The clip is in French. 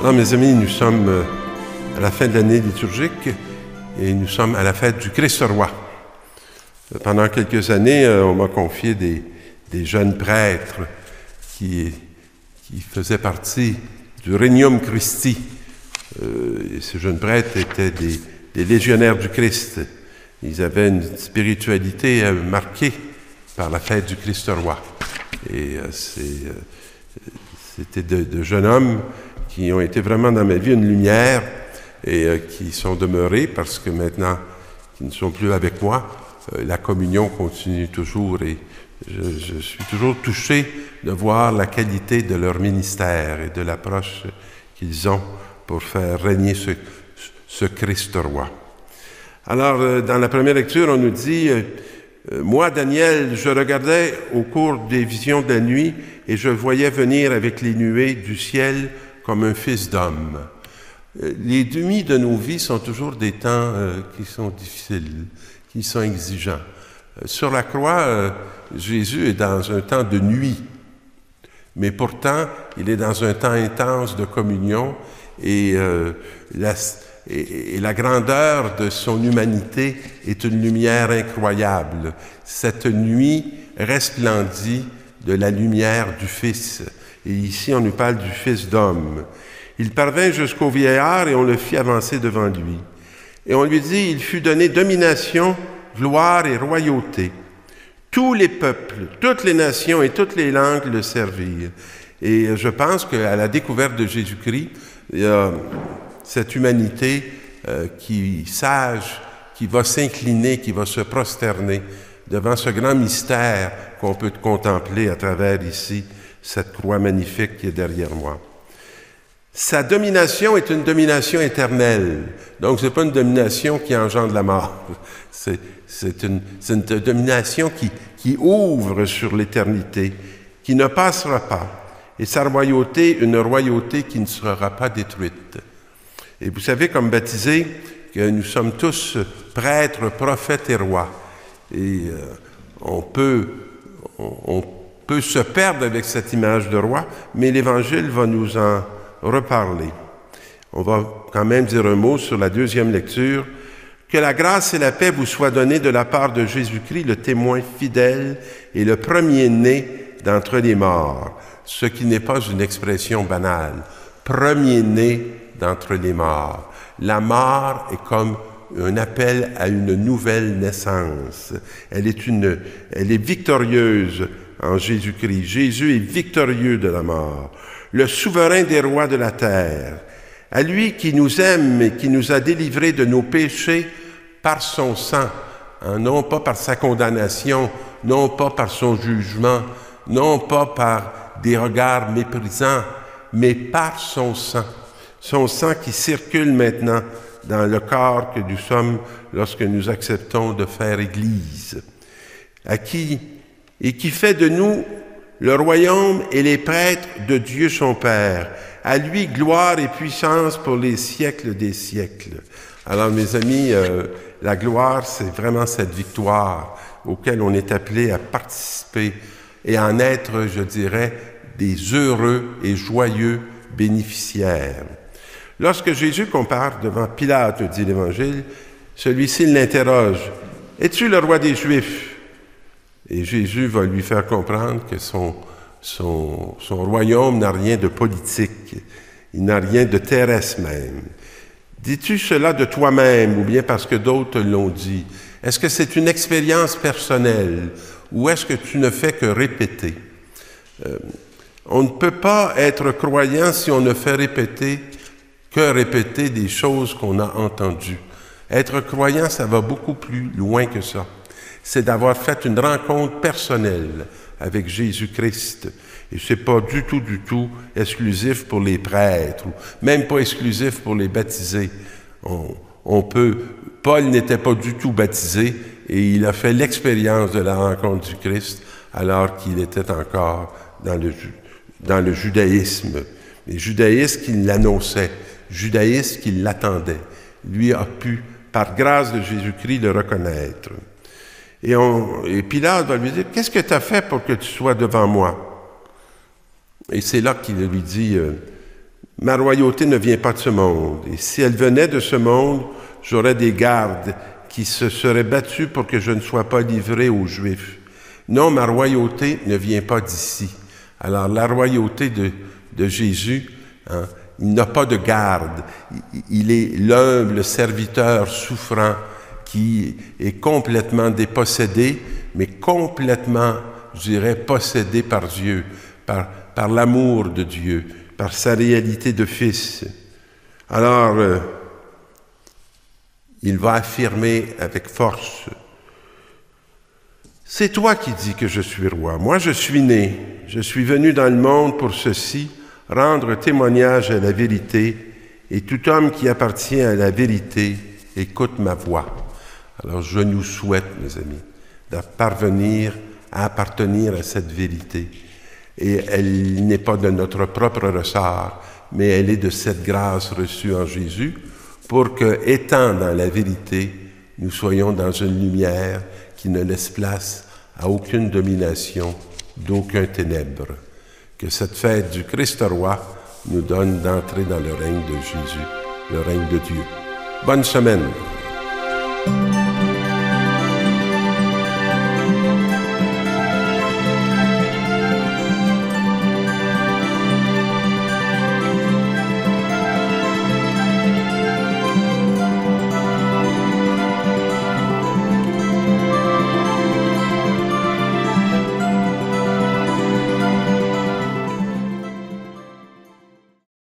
Alors, mes amis, nous sommes à la fin de l'année liturgique et nous sommes à la fête du Christ roi. Pendant quelques années, on m'a confié des jeunes prêtres qui faisaient partie du Regnum Christi. Et ces jeunes prêtres étaient des légionnaires du Christ. Ils avaient une spiritualité marquée par la fête du Christ roi. Et c'était de jeunes hommes qui ont été vraiment dans ma vie une lumière et qui sont demeurés parce que maintenant, ils ne sont plus avec moi. La communion continue toujours et je suis toujours touché de voir la qualité de leur ministère et de l'approche qu'ils ont pour faire régner ce Christ roi. Alors, dans la première lecture, on nous dit « Moi, Daniel, je regardais au cours des visions de la nuit et je voyais venir avec les nuées du ciel comme un fils d'homme. » Les nuits de nos vies sont toujours des temps qui sont difficiles, qui sont exigeants. Sur la croix, Jésus est dans un temps de nuit, mais pourtant, il est dans un temps intense de communion et la grandeur de son humanité est une lumière incroyable. Cette nuit resplendit de la lumière du Fils. Et ici, on nous parle du Fils d'homme. Il parvint jusqu'au vieillard et on le fit avancer devant lui. Et on lui dit, il fut donné domination, gloire et royauté. Tous les peuples, toutes les nations et toutes les langues le servirent. Et je pense qu'à la découverte de Jésus-Christ, il y a cette humanité sage, qui va s'incliner, qui va se prosterner devant ce grand mystère qu'on peut contempler à travers ici, cette croix magnifique qui est derrière moi. Sa domination est une domination éternelle. Donc, ce n'est pas une domination qui engendre la mort. C'est une domination qui ouvre sur l'éternité, qui ne passera pas. Et sa royauté, une royauté qui ne sera pas détruite. Et vous savez, comme baptisés, que nous sommes tous prêtres, prophètes et rois. Et on peut se perdre avec cette image de roi, mais l'Évangile va nous en reparler. On va quand même dire un mot sur la deuxième lecture. Que la grâce et la paix vous soient données de la part de Jésus-Christ, le témoin fidèle et le premier-né d'entre les morts, ce qui n'est pas une expression banale. Premier-né d'entre les morts. La mort est comme un appel à une nouvelle naissance. Elle est victorieuse en Jésus-Christ. Jésus est victorieux de la mort. Le souverain des rois de la terre. À lui qui nous aime et qui nous a délivrés de nos péchés par son sang, non pas par sa condamnation, non pas par son jugement, non pas par des regards méprisants, mais par son sang. Son sang qui circule maintenant dans le corps que nous sommes lorsque nous acceptons de faire Église, et qui fait de nous le royaume et les prêtres de Dieu son Père. À lui, gloire et puissance pour les siècles des siècles. Alors, mes amis, la gloire, c'est vraiment cette victoire auquel on est appelé à participer et à en être, je dirais, des heureux et joyeux bénéficiaires. Lorsque Jésus compare devant Pilate, dit l'Évangile, celui-ci l'interroge, « Es-tu le roi des Juifs? » Et Jésus va lui faire comprendre que son royaume n'a rien de politique, il n'a rien de terrestre même. Dis-tu cela de toi-même ou bien parce que d'autres l'ont dit? Est-ce que c'est une expérience personnelle ou est-ce que tu ne fais que répéter? On ne peut pas être croyant si on ne fait que répéter des choses qu'on a entendues. Être croyant, ça va beaucoup plus loin que ça. C'est d'avoir fait une rencontre personnelle avec Jésus-Christ. Et ce n'est pas du tout exclusif pour les prêtres, ou même pas exclusif pour les baptisés. Paul n'était pas du tout baptisé et il a fait l'expérience de la rencontre du Christ alors qu'il était encore dans le judaïsme. Les judaïstes qui l'annonçaient, judaïstes qui l'attendaient. Lui a pu, par grâce de Jésus-Christ, le reconnaître. Et Pilate va lui dire, « Qu'est-ce que tu as fait pour que tu sois devant moi? » Et c'est là qu'il lui dit, Ma royauté ne vient pas de ce monde. Et si elle venait de ce monde, j'aurais des gardes qui se seraient battus pour que je ne sois pas livré aux Juifs. Non, ma royauté ne vient pas d'ici. Alors, la royauté de Jésus, hein, il n'a pas de garde. Il est l'humble serviteur souffrant qui est complètement dépossédé, mais complètement, je dirais, possédé par Dieu, par l'amour de Dieu, par sa réalité de fils. Alors, il va affirmer avec force, « C'est toi qui dis que je suis roi. Moi, je suis né. Je suis venu dans le monde pour ceci, rendre témoignage à la vérité, et tout homme qui appartient à la vérité écoute ma voix. » Alors, je nous souhaite, mes amis, de parvenir à appartenir à cette vérité. Et elle n'est pas de notre propre ressort, mais elle est de cette grâce reçue en Jésus, pour que, étant dans la vérité, nous soyons dans une lumière qui ne laisse place à aucune domination, d'aucun ténèbre. Que cette fête du Christ roi nous donne d'entrer dans le règne de Jésus, le règne de Dieu. Bonne semaine!